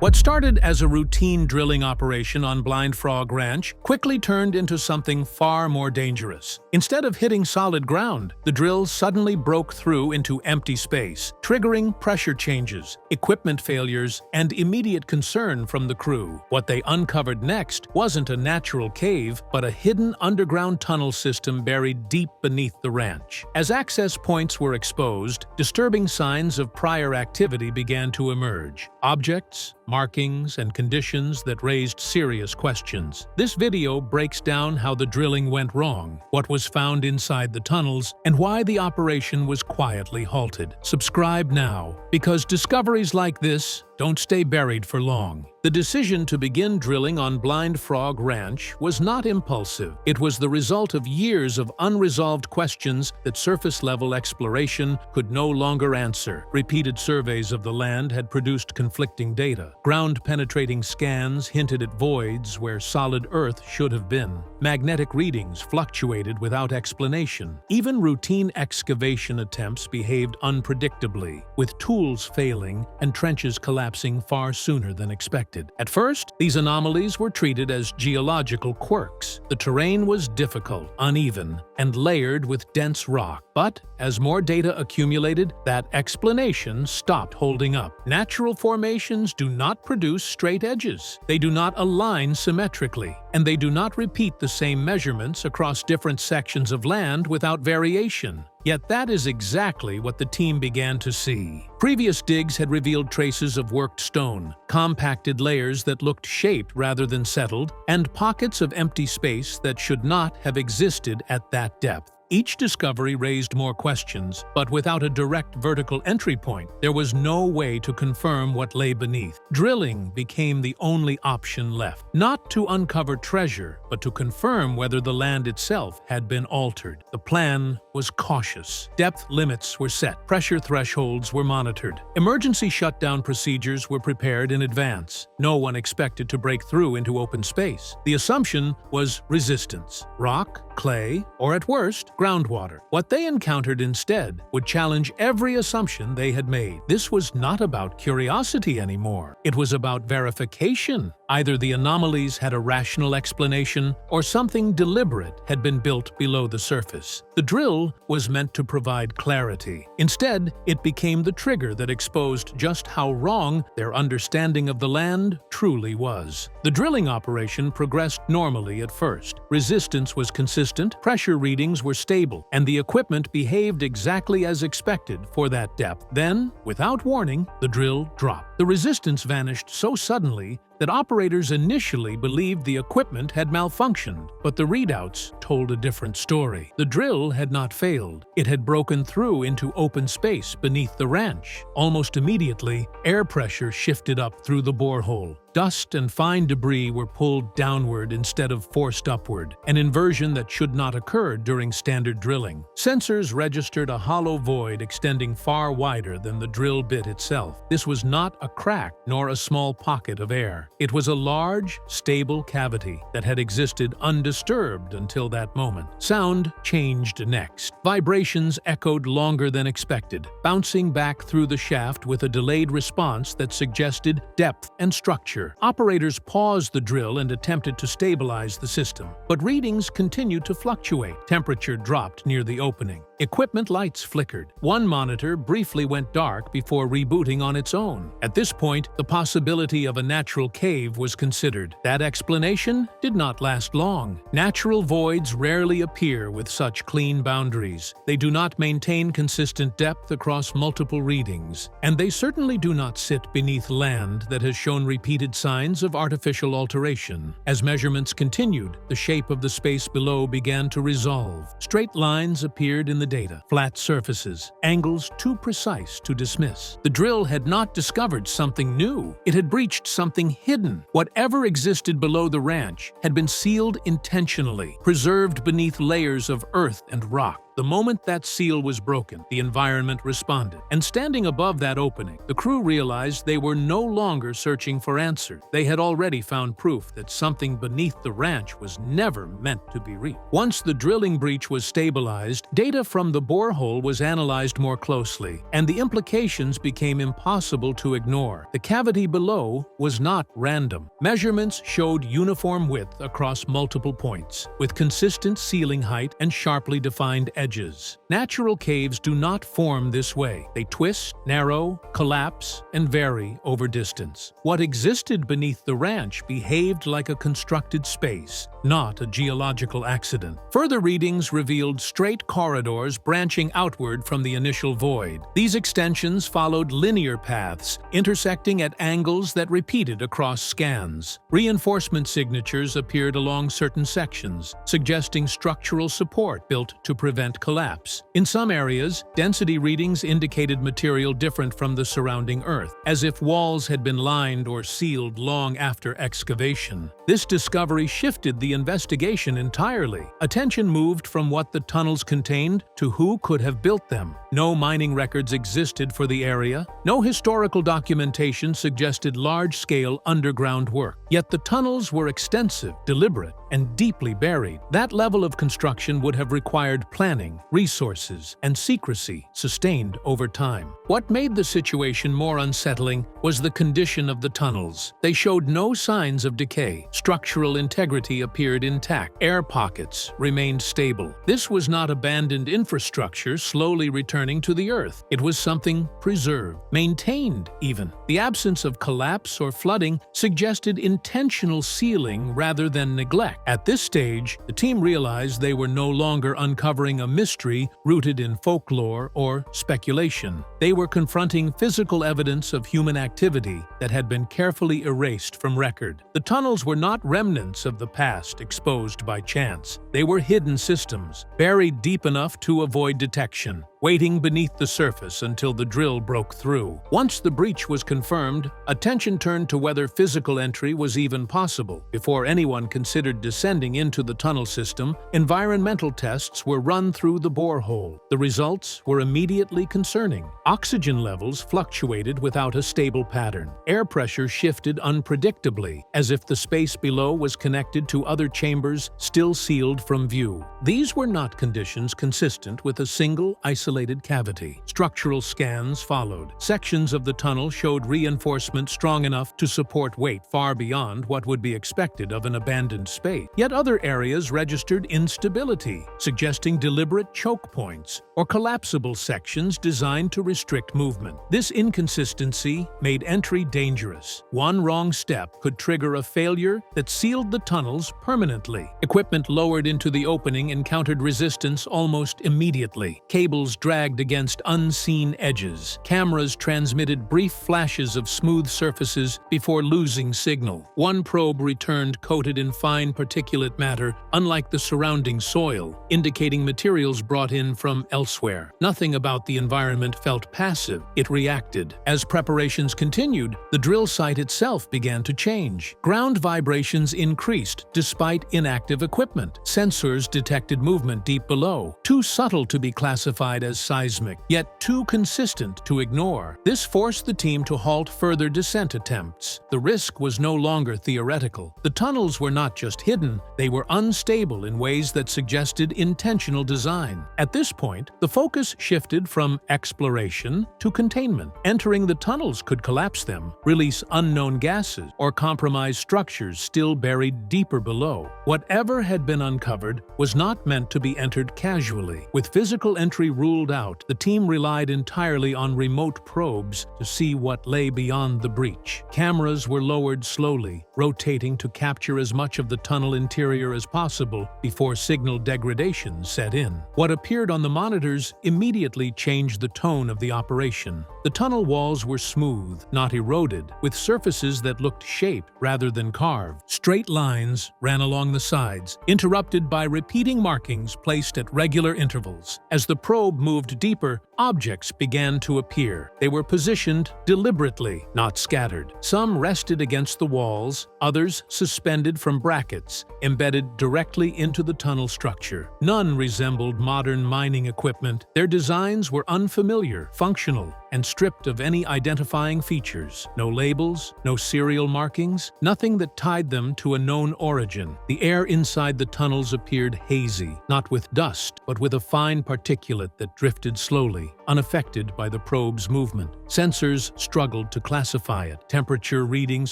What started as a routine drilling operation on Blind Frog Ranch quickly turned into something far more dangerous. Instead of hitting solid ground, the drill suddenly broke through into empty space, triggering pressure changes, equipment failures, and immediate concern from the crew. What they uncovered next wasn't a natural cave, but a hidden underground tunnel system buried deep beneath the ranch. As access points were exposed, disturbing signs of prior activity began to emerge. Objects, markings, and conditions that raised serious questions. This video breaks down how the drilling went wrong, what was found inside the tunnels, and why the operation was quietly halted. Subscribe now, because discoveries like this don't stay buried for long. The decision to begin drilling on Blind Frog Ranch was not impulsive. It was the result of years of unresolved questions that surface-level exploration could no longer answer. Repeated surveys of the land had produced conflicting data. Ground-penetrating scans hinted at voids where solid earth should have been. Magnetic readings fluctuated without explanation. Even routine excavation attempts behaved unpredictably, with tools failing and trenches collapsing far sooner than expected. At first, these anomalies were treated as geological quirks. The terrain was difficult, uneven, and layered with dense rock. But as more data accumulated, that explanation stopped holding up. Natural formations do not produce straight edges. They do not align symmetrically, and they do not repeat the same measurements across different sections of land without variation. Yet that is exactly what the team began to see. Previous digs had revealed traces of worked stone, compacted layers that looked shaped rather than settled, and pockets of empty space that should not have existed at that depth. Each discovery raised more questions, but without a direct vertical entry point, there was no way to confirm what lay beneath. Drilling became the only option left, not to uncover treasure, but to confirm whether the land itself had been altered. The plan was cautious. Depth limits were set, pressure thresholds were monitored, emergency shutdown procedures were prepared in advance. No one expected to break through into open space. The assumption was resistance: rock, clay, or at worst, groundwater. What they encountered instead would challenge every assumption they had made. This was not about curiosity anymore. It was about verification. Either the anomalies had a rational explanation, or something deliberate had been built below the surface. The drill was meant to provide clarity. Instead, it became the trigger that exposed just how wrong their understanding of the land truly was. The drilling operation progressed normally at first. Resistance was consistent, pressure readings were stable, and the equipment behaved exactly as expected for that depth. Then, without warning, the drill dropped. The resistance vanished so suddenly that operators initially believed the equipment had malfunctioned, but the readouts told a different story. The drill had not failed. It had broken through into open space beneath the ranch. Almost immediately, air pressure shifted up through the borehole. Dust and fine debris were pulled downward instead of forced upward, an inversion that should not occur during standard drilling. Sensors registered a hollow void extending far wider than the drill bit itself. This was not a crack nor a small pocket of air. It was a large, stable cavity that had existed undisturbed until that moment. Sound changed next. Vibrations echoed longer than expected, bouncing back through the shaft with a delayed response that suggested depth and structure. Operators paused the drill and attempted to stabilize the system, but readings continued to fluctuate. Temperature dropped near the opening. Equipment lights flickered. One monitor briefly went dark before rebooting on its own. At this point, the possibility of a natural cave was considered. That explanation did not last long. Natural voids rarely appear with such clean boundaries. They do not maintain consistent depth across multiple readings, and they certainly do not sit beneath land that has shown repeated signs of artificial alteration. As measurements continued, the shape of the space below began to resolve. Straight lines appeared in the data, flat surfaces, angles too precise to dismiss. The drill had not discovered something new. It had breached something hidden. Whatever existed below the ranch had been sealed intentionally, preserved beneath layers of earth and rock. The moment that seal was broken, the environment responded. And standing above that opening, the crew realized they were no longer searching for answers. They had already found proof that something beneath the ranch was never meant to be reached. Once the drilling breach was stabilized, data from the borehole was analyzed more closely, and the implications became impossible to ignore. The cavity below was not random. Measurements showed uniform width across multiple points, with consistent ceiling height and sharply defined edges. Natural caves do not form this way. They twist, narrow, collapse, and vary over distance. What existed beneath the ranch behaved like a constructed space, not a geological accident. Further readings revealed straight corridors branching outward from the initial void. These extensions followed linear paths, intersecting at angles that repeated across scans. Reinforcement signatures appeared along certain sections, suggesting structural support built to prevent collapse. In some areas, density readings indicated material different from the surrounding earth, as if walls had been lined or sealed long after excavation. This discovery shifted the investigation entirely. Attention moved from what the tunnels contained to who could have built them. No mining records existed for the area. No historical documentation suggested large-scale underground work. Yet the tunnels were extensive, deliberate, and deeply buried. That level of construction would have required planning, resources, and secrecy sustained over time. What made the situation more unsettling was the condition of the tunnels. They showed no signs of decay. Structural integrity appeared intact. Air pockets remained stable. This was not abandoned infrastructure slowly returning to the earth. It was something preserved, maintained even. The absence of collapse or flooding suggested intentional sealing rather than neglect. At this stage, the team realized they were no longer uncovering a mystery rooted in folklore or speculation. They were confronting physical evidence of human activity that had been carefully erased from record. The tunnels were not remnants of the past exposed by chance. They were hidden systems, buried deep enough to avoid detection, waiting beneath the surface until the drill broke through. Once the breach was confirmed, attention turned to whether physical entry was even possible. Before anyone considered descending into the tunnel system, environmental tests were run through the borehole. The results were immediately concerning. Oxygen levels fluctuated without a stable pattern. Air pressure shifted unpredictably, as if the space below was connected to other chambers still sealed from view. These were not conditions consistent with a single isolated cavity. Structural scans followed. Sections of the tunnel showed reinforcement strong enough to support weight far beyond what would be expected of an abandoned space. Yet other areas registered instability, suggesting deliberate choke points or collapsible sections designed to restrict movement. This inconsistency made entry dangerous. One wrong step could trigger a failure that sealed the tunnels permanently. Equipment lowered into the opening encountered resistance almost immediately. Cables dragged against unseen edges. Cameras transmitted brief flashes of smooth surfaces before losing signal. One probe returned coated in fine particulate matter, unlike the surrounding soil, indicating materials brought in from elsewhere. Nothing about the environment felt passive. It reacted. As preparations continued, the drill site itself began to change. Ground vibrations increased despite inactive equipment. Sensors detected movement deep below, too subtle to be classified as seismic, yet too consistent to ignore. This forced the team to halt further descent attempts. The risk was no longer theoretical. The tunnels were not just hidden, they were unstable in ways that suggested intentional design. At this point, the focus shifted from exploration to containment. Entering the tunnels could collapse them, release unknown gases, or compromise structures still buried deeper below. Whatever had been uncovered was not meant to be entered casually. With physical entry ruled out, the team relied entirely on remote probes to see what lay beyond the breach. Cameras were lowered slowly, rotating to capture as much of the tunnel interior as possible before signal degradation set in. What appeared on the monitors immediately changed the tone of the operation. The tunnel walls were smooth, not eroded, with surfaces that looked shaped rather than carved. Straight lines ran along the sides, interrupted by repeating markings placed at regular intervals. As the probe moved deeper, objects began to appear. They were positioned deliberately, not scattered. Some rested against the walls, others suspended from brackets, embedded directly into the tunnel structure. None resembled modern mining equipment. Their designs were unfamiliar, functional, and stripped of any identifying features. No labels, no serial markings, nothing that tied them to a known origin. The air inside the tunnels appeared hazy, not with dust, but with a fine particulate that drifted slowly, unaffected by the probe's movement. Sensors struggled to classify it. Temperature readings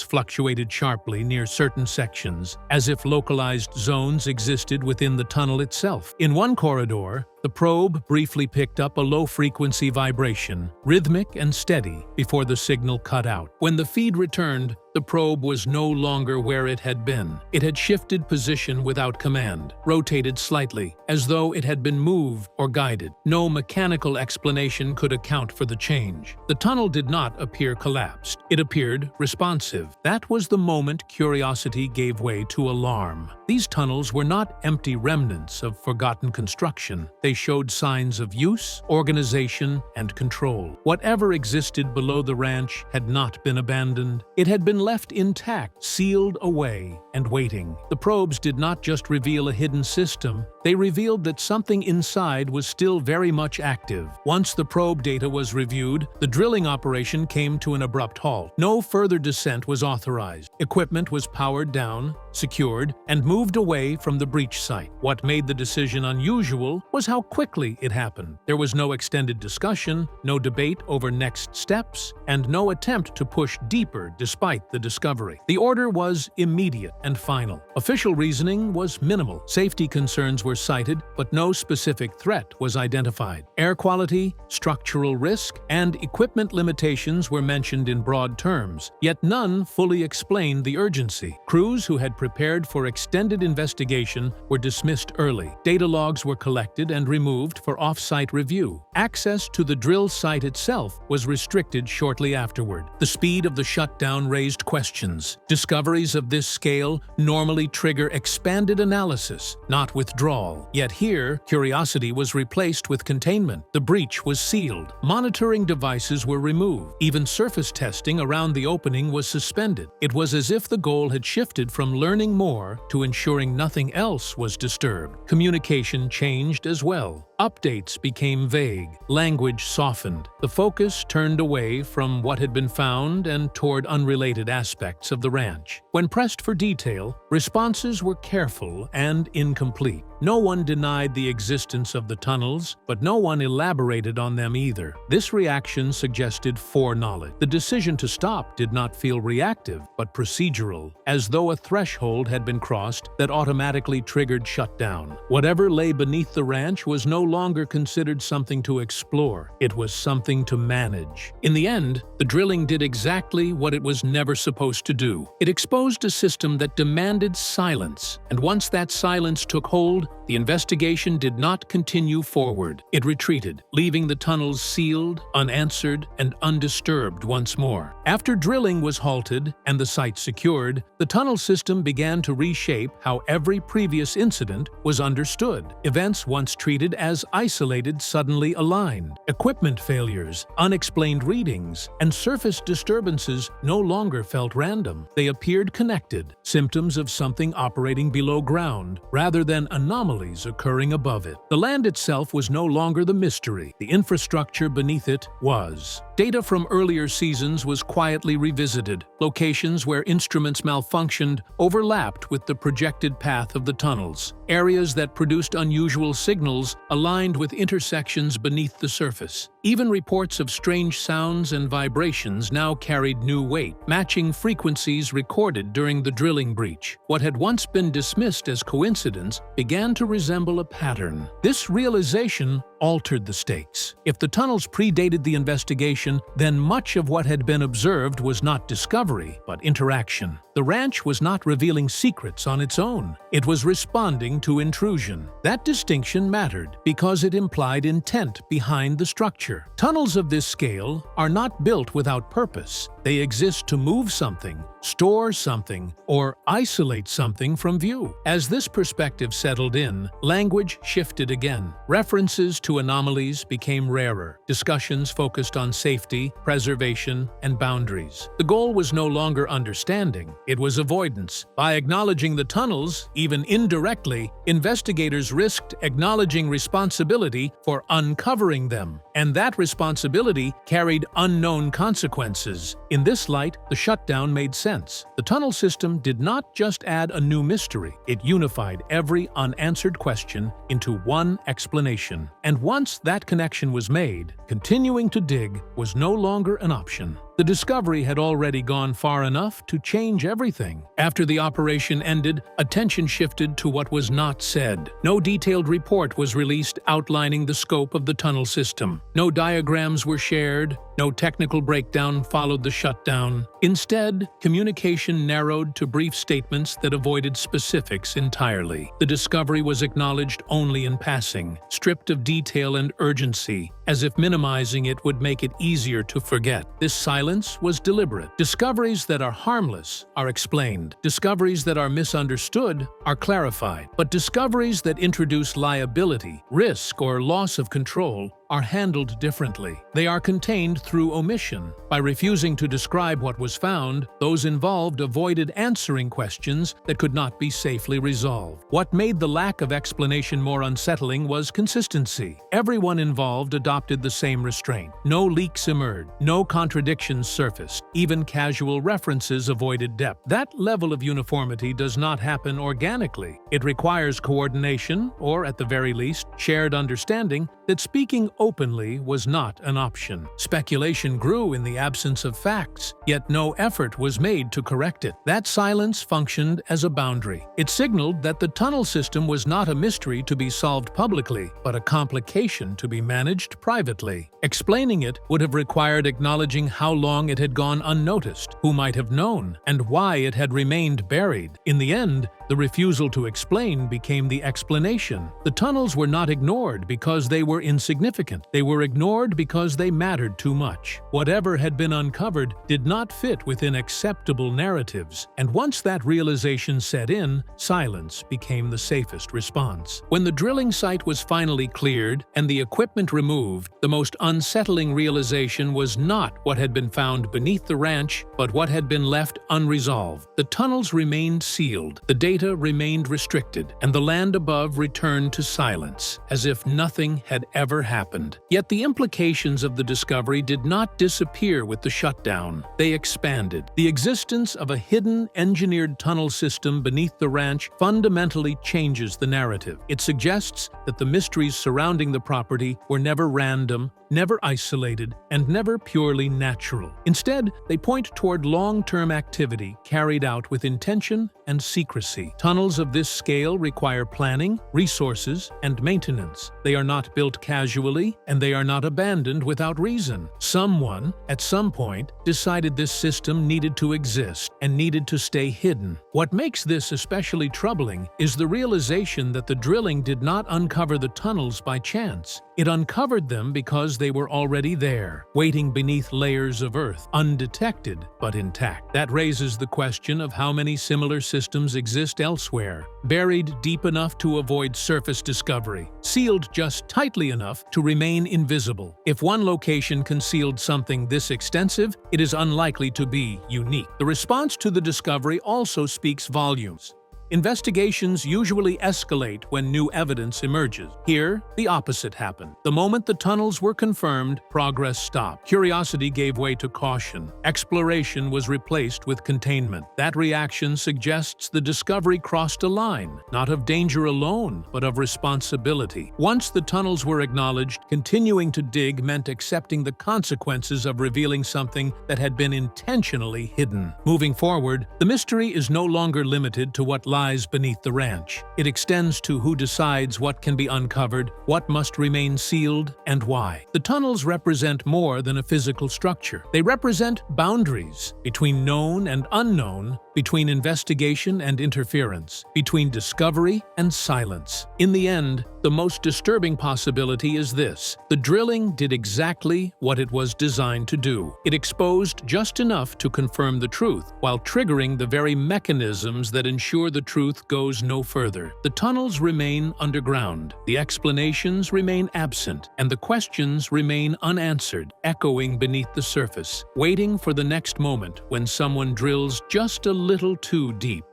fluctuated sharply near certain sections, as if localized zones existed within the tunnel itself. In one corridor, the probe briefly picked up a low-frequency vibration, rhythmic and steady, before the signal cut out. When the feed returned, the probe was no longer where it had been. It had shifted position without command, rotated slightly, as though it had been moved or guided. No mechanical explanation could account for the change. The tunnel did not appear collapsed. It appeared responsive. That was the moment curiosity gave way to alarm. These tunnels were not empty remnants of forgotten construction. They showed signs of use, organization, and control. Whatever existed below the ranch had not been abandoned. It had been left intact, sealed away, and waiting. The probes did not just reveal a hidden system, they revealed that something inside was still very much active. Once the probe data was reviewed, the drilling operation came to an abrupt halt. No further descent was authorized. Equipment was powered down, secured, and moved away from the breach site. What made the decision unusual was how quickly it happened. There was no extended discussion, no debate over next steps, and no attempt to push deeper despite the discovery. The order was immediate and final. Official reasoning was minimal. Safety concerns were cited, but no specific threat was identified. Air quality, structural risk, and equipment limitations were mentioned in broad terms, yet none fully explained the urgency. Crews who had prepared for extended investigation were dismissed early. Data logs were collected and removed for off-site review. Access to the drill site itself was restricted shortly afterward. The speed of the shutdown raised questions. Discoveries of this scale normally trigger expanded analysis, not withdrawal. Yet here, curiosity was replaced with containment. The breach was sealed. Monitoring devices were removed. Even surface testing around the opening was suspended. It was as if the goal had shifted from learning more to ensuring nothing else was disturbed. Communication changed as well. Updates became vague. Language softened. The focus turned away from what had been found and toward unrelated aspects of the ranch. When pressed for detail, responses were careful and incomplete. No one denied the existence of the tunnels, but no one elaborated on them either. This reaction suggested foreknowledge. The decision to stop did not feel reactive, but procedural, as though a threshold had been crossed that automatically triggered shutdown. Whatever lay beneath the ranch was no longer considered something to explore. It was something to manage. In the end, the drilling did exactly what it was never supposed to do. It exposed a system that demanded silence, and once that silence took hold, the investigation did not continue forward. It retreated, leaving the tunnels sealed, unanswered, and undisturbed once more. After drilling was halted and the site secured, the tunnel system began to reshape how every previous incident was understood. Events once treated as isolated suddenly aligned. Equipment failures, unexplained readings, and surface disturbances no longer felt random. They appeared connected, symptoms of something operating below ground, rather than anomalies occurring above it. The land itself was no longer the mystery. The infrastructure beneath it was. Data from earlier seasons was quietly revisited. Locations where instruments malfunctioned overlapped with the projected path of the tunnels. Areas that produced unusual signals aligned with intersections beneath the surface. Even reports of strange sounds and vibrations now carried new weight, matching frequencies recorded during the drilling breach. What had once been dismissed as coincidence began to resemble a pattern. This realization altered the stakes. If the tunnels predated the investigation, then much of what had been observed was not discovery, but interaction. The ranch was not revealing secrets on its own. It was responding to intrusion. That distinction mattered because it implied intent behind the structure. Tunnels of this scale are not built without purpose. They exist to move something, store something, or isolate something from view. As this perspective settled in, language shifted again. References to anomalies became rarer. Discussions focused on safety, preservation, and boundaries. The goal was no longer understanding, it was avoidance. By acknowledging the tunnels, even indirectly, investigators risked acknowledging responsibility for uncovering them. And that responsibility carried unknown consequences. In this light, the shutdown made sense. The tunnel system did not just add a new mystery, it unified every unanswered question into one explanation. And once that connection was made, continuing to dig was no longer an option. The discovery had already gone far enough to change everything. After the operation ended, attention shifted to what was not said. No detailed report was released outlining the scope of the tunnel system. No diagrams were shared. No technical breakdown followed the shutdown. Instead, communication narrowed to brief statements that avoided specifics entirely. The discovery was acknowledged only in passing, stripped of detail and urgency, as if minimizing it would make it easier to forget. This silence was deliberate. Discoveries that are harmless are explained. Discoveries that are misunderstood are clarified. But discoveries that introduce liability, risk, or loss of control are handled differently. They are contained through omission. By refusing to describe what was found, those involved avoided answering questions that could not be safely resolved. What made the lack of explanation more unsettling was consistency. Everyone involved adopted the same restraint. No leaks emerged. No contradictions surfaced. Even casual references avoided depth. That level of uniformity does not happen organically. It requires coordination, or at the very least, shared understanding that speaking openly was not an option. Speculation grew in the absence of facts, yet no effort was made to correct it. That silence functioned as a boundary. It signaled that the tunnel system was not a mystery to be solved publicly, but a complication to be managed privately. Explaining it would have required acknowledging how long it had gone unnoticed, who might have known, and why it had remained buried. In the end, the refusal to explain became the explanation. The tunnels were not ignored because they were insignificant. They were ignored because they mattered too much. Whatever had been uncovered did not fit within acceptable narratives, and once that realization set in, silence became the safest response. When the drilling site was finally cleared and the equipment removed, the most unsettling realization was not what had been found beneath the ranch, but what had been left unresolved. The tunnels remained sealed, the data remained restricted, and the land above returned to silence, as if nothing had ever happened. Yet the implications of the discovery did not disappear with the shutdown. They expanded. The existence of a hidden, engineered tunnel system beneath the ranch fundamentally changes the narrative. It suggests that the mysteries surrounding the property were never random, never isolated, and never purely natural. Instead, they point toward long-term activity carried out with intention and secrecy. Tunnels of this scale require planning, resources, and maintenance. They are not built casually, and they are not abandoned without reason. Someone, at some point, decided this system needed to exist and needed to stay hidden. What makes this especially troubling is the realization that the drilling did not uncover the tunnels by chance. It uncovered them because they were already there, waiting beneath layers of earth, undetected but intact. That raises the question of how many similar systems exist elsewhere, buried deep enough to avoid surface discovery, sealed just tightly enough to remain invisible. If one location concealed something this extensive, it is unlikely to be unique. The response to the discovery also speaks volumes. Investigations usually escalate when new evidence emerges. Here, the opposite happened. The moment the tunnels were confirmed, progress stopped. Curiosity gave way to caution. Exploration was replaced with containment. That reaction suggests the discovery crossed a line, not of danger alone, but of responsibility. Once the tunnels were acknowledged, continuing to dig meant accepting the consequences of revealing something that had been intentionally hidden. Moving forward, the mystery is no longer limited to what lies beneath the ranch. It extends to who decides what can be uncovered, what must remain sealed, and why. The tunnels represent more than a physical structure. They represent boundaries between known and unknown, between investigation and interference, between discovery and silence. In the end, the most disturbing possibility is this: the drilling did exactly what it was designed to do. It exposed just enough to confirm the truth, while triggering the very mechanisms that ensure the truth goes no further. The tunnels remain underground, the explanations remain absent, and the questions remain unanswered, echoing beneath the surface, waiting for the next moment when someone drills just a little too deep.